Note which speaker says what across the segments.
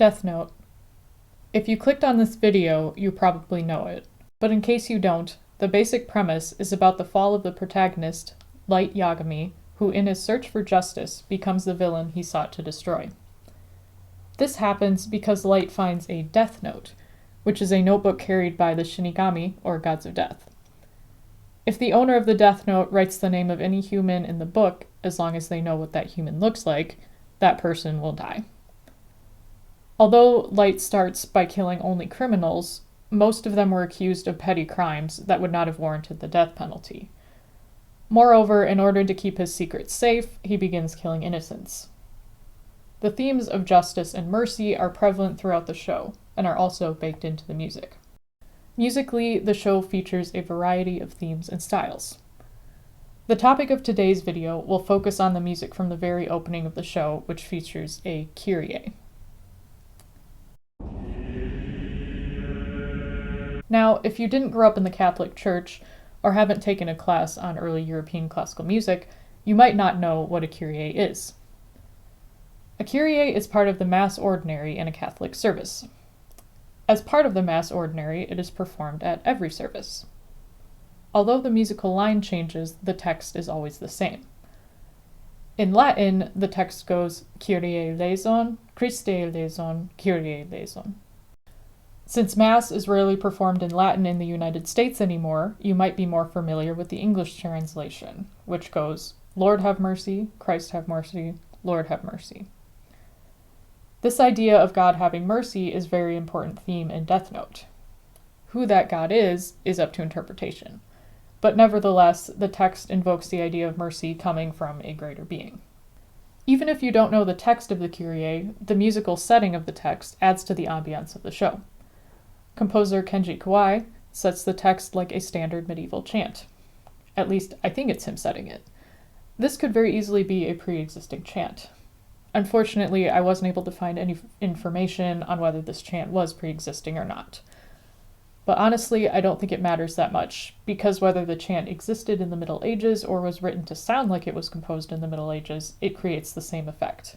Speaker 1: Death Note. If you clicked on this video, you probably know it. But in case you don't, the basic premise is about the fall of the protagonist, Light Yagami, who in his search for justice becomes the villain he sought to destroy. This happens because Light finds a Death Note, which is a notebook carried by the Shinigami, or gods of death. If the owner of the Death Note writes the name of any human in the book, as long as they know what that human looks like, that person will die. Although Light starts by killing only criminals, most of them were accused of petty crimes that would not have warranted the death penalty. Moreover, in order to keep his secret safe, he begins killing innocents. The themes of justice and mercy are prevalent throughout the show, and are also baked into the music. Musically, the show features a variety of themes and styles. The topic of today's video will focus on the music from the very opening of the show, which features a Kyrie. Now, if you didn't grow up in the Catholic Church, or haven't taken a class on early European classical music, you might not know what a Kyrie is. A Kyrie is part of the Mass Ordinary in a Catholic service. As part of the Mass Ordinary, it is performed at every service. Although the musical line changes, the text is always the same. In Latin, the text goes Kyrie eleison, Christe eleison, Kyrie eleison. Since Mass is rarely performed in Latin in the United States anymore, you might be more familiar with the English translation, which goes, Lord have mercy, Christ have mercy, Lord have mercy. This idea of God having mercy is a very important theme in Death Note. Who that God is up to interpretation, but nevertheless, the text invokes the idea of mercy coming from a greater being. Even if you don't know the text of the Kyrie, the musical setting of the text adds to the ambiance of the show. Composer Kenji Kawai sets the text like a standard medieval chant. At least, I think it's him setting it. This could very easily be a pre-existing chant. Unfortunately, I wasn't able to find any information on whether this chant was pre-existing or not. But honestly, I don't think it matters that much, because whether the chant existed in the Middle Ages or was written to sound like it was composed in the Middle Ages, it creates the same effect.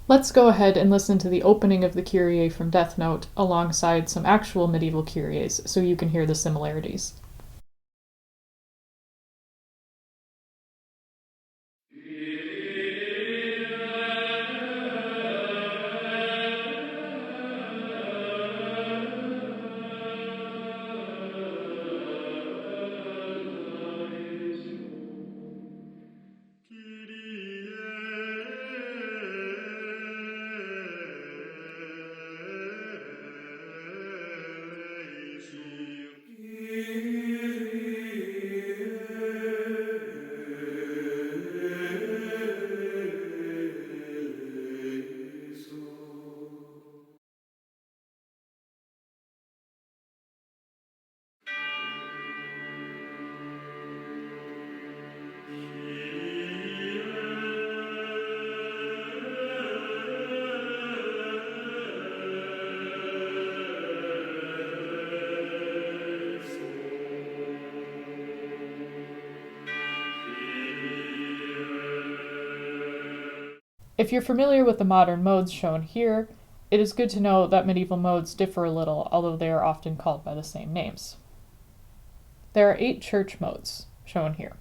Speaker 1: Let's go ahead and listen to the opening of the Kyrie from Death Note alongside some actual medieval Kyries so you can hear the similarities. If you're familiar with the modern modes shown here, it is good to know that medieval modes differ a little, although they are often called by the same names. There are 8 church modes, shown here.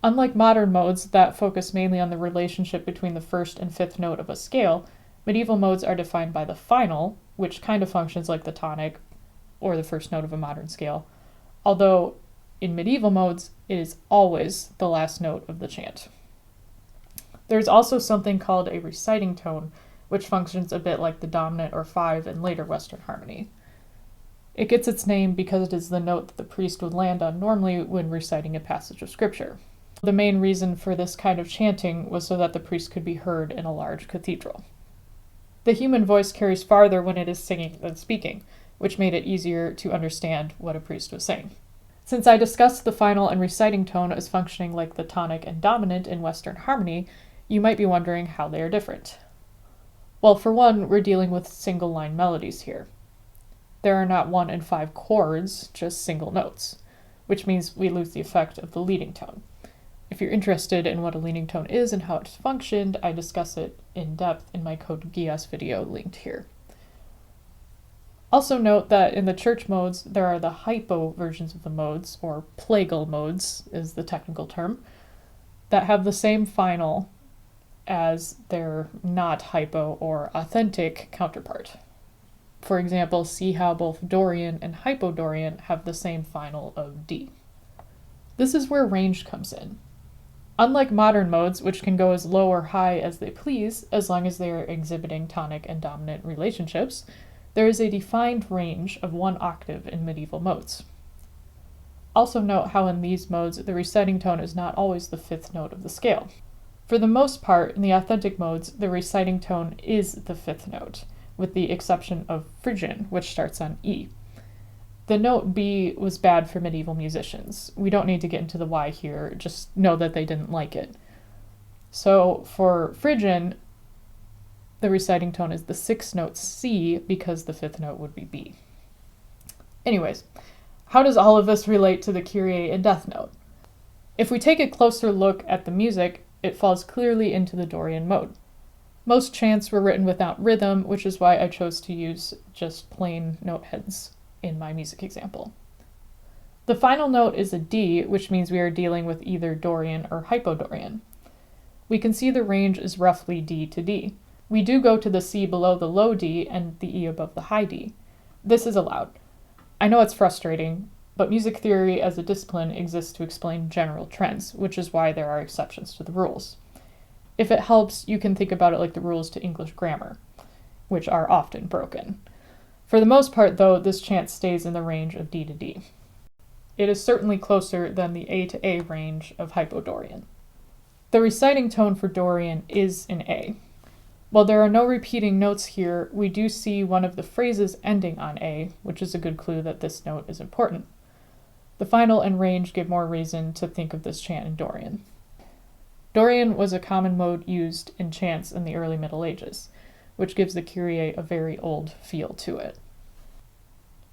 Speaker 1: Unlike modern modes that focus mainly on the relationship between the first and fifth note of a scale, medieval modes are defined by the final, which kind of functions like the tonic, or the first note of a modern scale, although in medieval modes, it is always the last note of the chant. There's also something called a reciting tone, which functions a bit like the dominant or 5 in later Western harmony. It gets its name because it is the note that the priest would land on normally when reciting a passage of scripture. The main reason for this kind of chanting was so that the priest could be heard in a large cathedral. The human voice carries farther when it is singing than speaking, which made it easier to understand what a priest was saying. Since I discussed the final and reciting tone as functioning like the tonic and dominant in Western harmony, you might be wondering how they are different. Well, for one, we're dealing with single-line melodies here. There are not 1 and 5 chords, just single notes, which means we lose the effect of the leading tone. If you're interested in what a leaning tone is and how it's functioned, I discuss it in depth in my Code Geass video linked here. Also note that in the church modes, there are the hypo versions of the modes, or plagal modes is the technical term, that have the same final as their not hypo or authentic counterpart. For example, see how both Dorian and Hypodorian have the same final of D. This is where range comes in. Unlike modern modes, which can go as low or high as they please, as long as they are exhibiting tonic and dominant relationships, there is a defined range of 1 octave in medieval modes. Also note how in these modes, the reciting tone is not always the 5th note of the scale. For the most part, in the authentic modes, the reciting tone is the 5th note, with the exception of Phrygian, which starts on E. The note B was bad for medieval musicians. We don't need to get into the why here, just know that they didn't like it. So for Phrygian, the reciting tone is the 6th note C because the 5th note would be B. Anyways, how does all of this relate to the Kyrie and Death Note? If we take a closer look at the music, it falls clearly into the Dorian mode. Most chants were written without rhythm, which is why I chose to use just plain note heads in my music example. The final note is a D, which means we are dealing with either Dorian or Hypodorian. We can see the range is roughly D to D. We do go to the C below the low D and the E above the high D. This is allowed. I know it's frustrating, but music theory as a discipline exists to explain general trends, which is why there are exceptions to the rules. If it helps, you can think about it like the rules to English grammar, which are often broken. For the most part, though, this chant stays in the range of D to D. It is certainly closer than the A to A range of Hypodorian. The reciting tone for Dorian is in A. While there are no repeating notes here, we do see one of the phrases ending on A, which is a good clue that this note is important. The final and range give more reason to think of this chant in Dorian. Dorian was a common mode used in chants in the early Middle Ages, which gives the Kyrie a very old feel to it.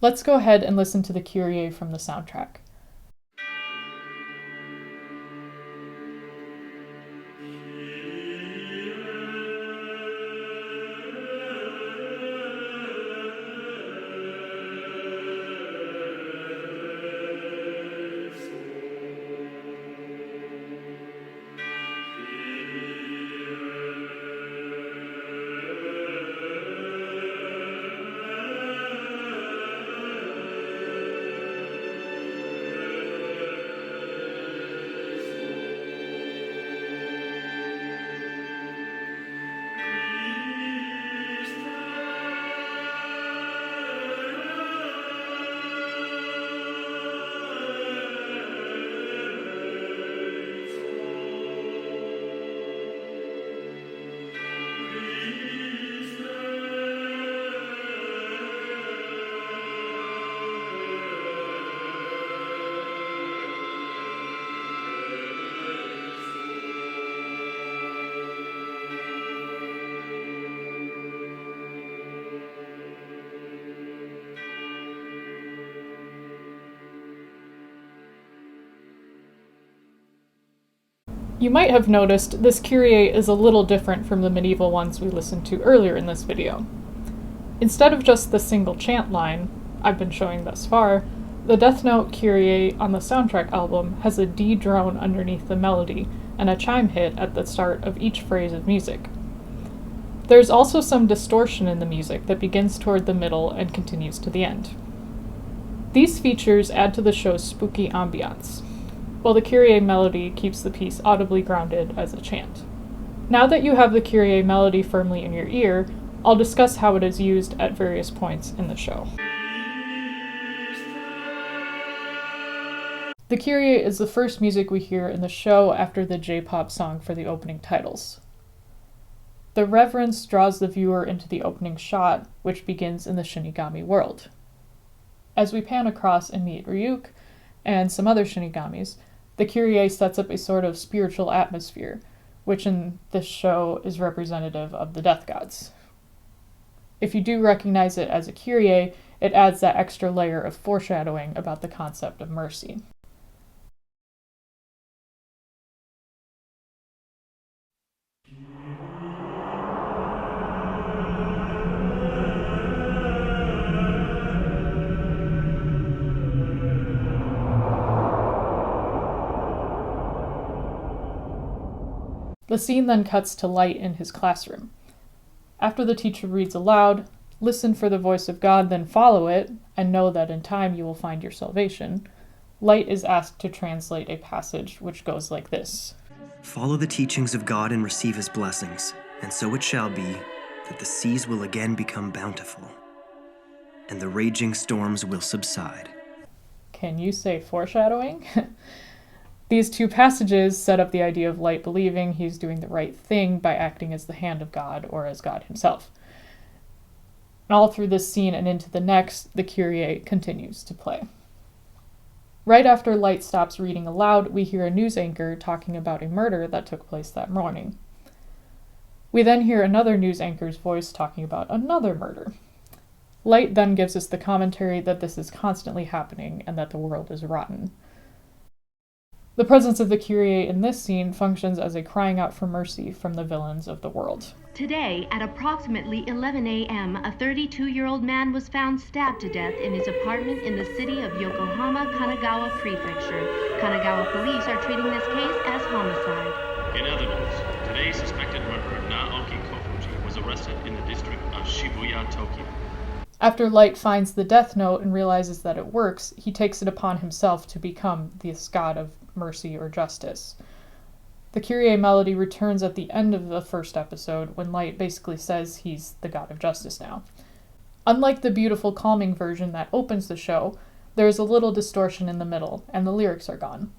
Speaker 1: Let's go ahead and listen to the Kyrie from the soundtrack. You might have noticed this Kyrie is a little different from the medieval ones we listened to earlier in this video. Instead of just the single chant line I've been showing thus far, the Death Note Kyrie on the soundtrack album has a D drone underneath the melody and a chime hit at the start of each phrase of music. There's also some distortion in the music that begins toward the middle and continues to the end. These features add to the show's spooky ambiance, while the Kyrie melody keeps the piece audibly grounded as a chant. Now that you have the Kyrie melody firmly in your ear, I'll discuss how it is used at various points in the show. The Kyrie is the first music we hear in the show after the J-pop song for the opening titles. The reverence draws the viewer into the opening shot, which begins in the Shinigami world. As we pan across and meet Ryuk and some other Shinigamis, the Kyrie sets up a sort of spiritual atmosphere, which in this show is representative of the death gods. If you do recognize it as a Kyrie, it adds that extra layer of foreshadowing about the concept of mercy. The scene then cuts to Light in his classroom. After the teacher reads aloud, "Listen for the voice of God, then follow it, and know that in time you will find your salvation," Light is asked to translate a passage which goes like this.
Speaker 2: "Follow the teachings of God and receive his blessings, and so it shall be that the seas will again become bountiful, and the raging storms will subside."
Speaker 1: Can you say foreshadowing? These two passages set up the idea of Light believing he's doing the right thing by acting as the hand of God or as God himself. And all through this scene and into the next, the Kyrie continues to play. Right after Light stops reading aloud, we hear a news anchor talking about a murder that took place that morning. We then hear another news anchor's voice talking about another murder. Light then gives us the commentary that this is constantly happening and that the world is rotten. The presence of the Kyrie in this scene functions as a crying out for mercy from the villains of the world.
Speaker 3: Today, at approximately 11 a.m., a 32-year-old man was found stabbed to death in his apartment in the city of Yokohama, Kanagawa Prefecture. Kanagawa police are treating this case as homicide.
Speaker 4: In other news, today's suspected murderer Naoki Kofuji was arrested in the district of Shibuya, Tokyo.
Speaker 1: After Light finds the death note and realizes that it works, he takes it upon himself to become this god of mercy or justice. The Kyrie melody returns at the end of the first episode when Light basically says he's the god of justice now. Unlike the beautiful calming version that opens the show, there is a little distortion in the middle and the lyrics are gone.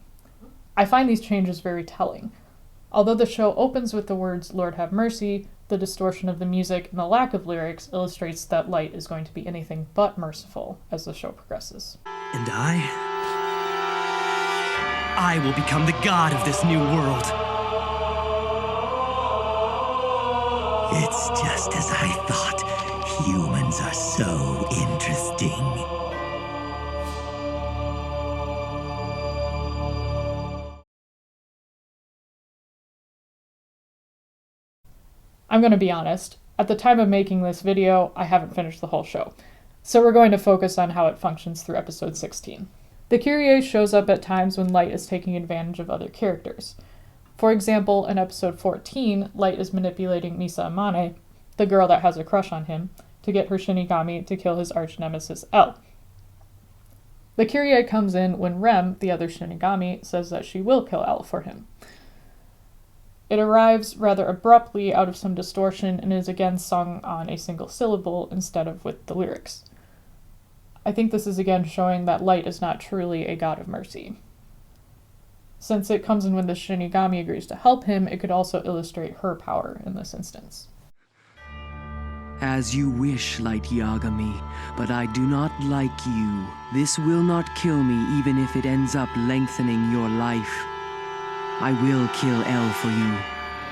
Speaker 1: I find these changes very telling. Although the show opens with the words "Lord have mercy," the distortion of the music and the lack of lyrics illustrates that Light is going to be anything but merciful as the show progresses.
Speaker 2: And I will become the god of this new world. It's just as I thought. Humans are so interesting.
Speaker 1: I'm going to be honest, at the time of making this video, I haven't finished the whole show, so we're going to focus on how it functions through episode 16. The Kyrie shows up at times when Light is taking advantage of other characters. For example, in episode 14, Light is manipulating Misa Amane, the girl that has a crush on him, to get her Shinigami to kill his arch-nemesis L. The Kyrie comes in when Rem, the other Shinigami, says that she will kill L for him. It arrives rather abruptly out of some distortion and is again sung on a single syllable instead of with the lyrics. I think this is again showing that Light is not truly a god of mercy. Since it comes in when the Shinigami agrees to help him, it could also illustrate her power in this instance.
Speaker 5: As you wish, Light Yagami, but I do not like you. This will not kill me even if it ends up lengthening your life. I will kill L for you.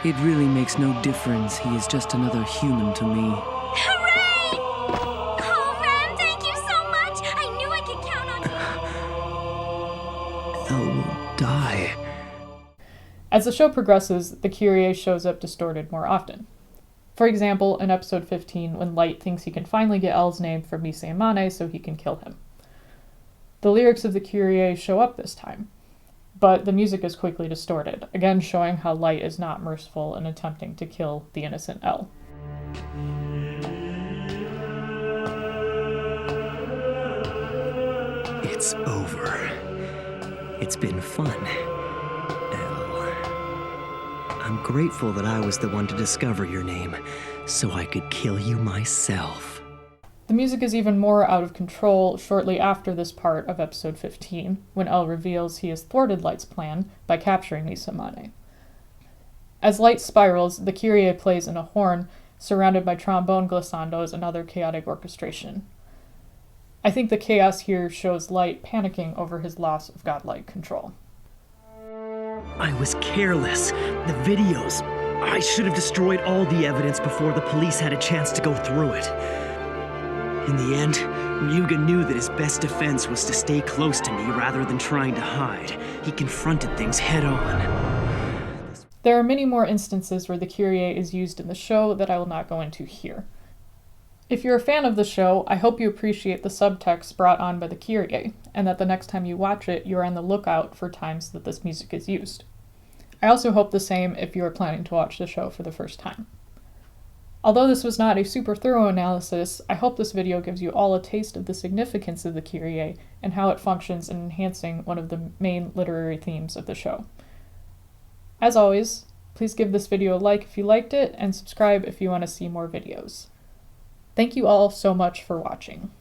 Speaker 5: It really makes no difference. He is just another human to me.
Speaker 6: Hooray! Oh, Ren, thank you so much! I knew I could count on you!
Speaker 2: L will die.
Speaker 1: As the show progresses, the Kyrie shows up distorted more often. For example, in episode 15, when Light thinks he can finally get L's name from Mise Amane so he can kill him. The lyrics of the Kyrie show up this time, but the music is quickly distorted, again showing how Light is not merciful in attempting to kill the innocent L.
Speaker 2: It's over. It's been fun. L. I'm grateful that I was the one to discover your name, so I could kill you myself.
Speaker 1: The music is even more out of control shortly after this part of episode 15, when L reveals he has thwarted Light's plan by capturing Mise Amane. As Light spirals, the Kyrie plays in a horn, surrounded by trombone glissandos and other chaotic orchestration. I think the chaos here shows Light panicking over his loss of godlike control.
Speaker 2: I was careless. The videos. I should have destroyed all the evidence before the police had a chance to go through it. In the end, Ryuga knew that his best defense was to stay close to me rather than trying to hide. He confronted things head on.
Speaker 1: There are many more instances where the Kyrie is used in the show that I will not go into here. If you're a fan of the show, I hope you appreciate the subtext brought on by the Kyrie, and that the next time you watch it, you're on the lookout for times that this music is used. I also hope the same if you are planning to watch the show for the first time. Although this was not a super thorough analysis, I hope this video gives you all a taste of the significance of the Kyrie and how it functions in enhancing one of the main literary themes of the show. As always, please give this video a like if you liked it, and subscribe if you want to see more videos. Thank you all so much for watching.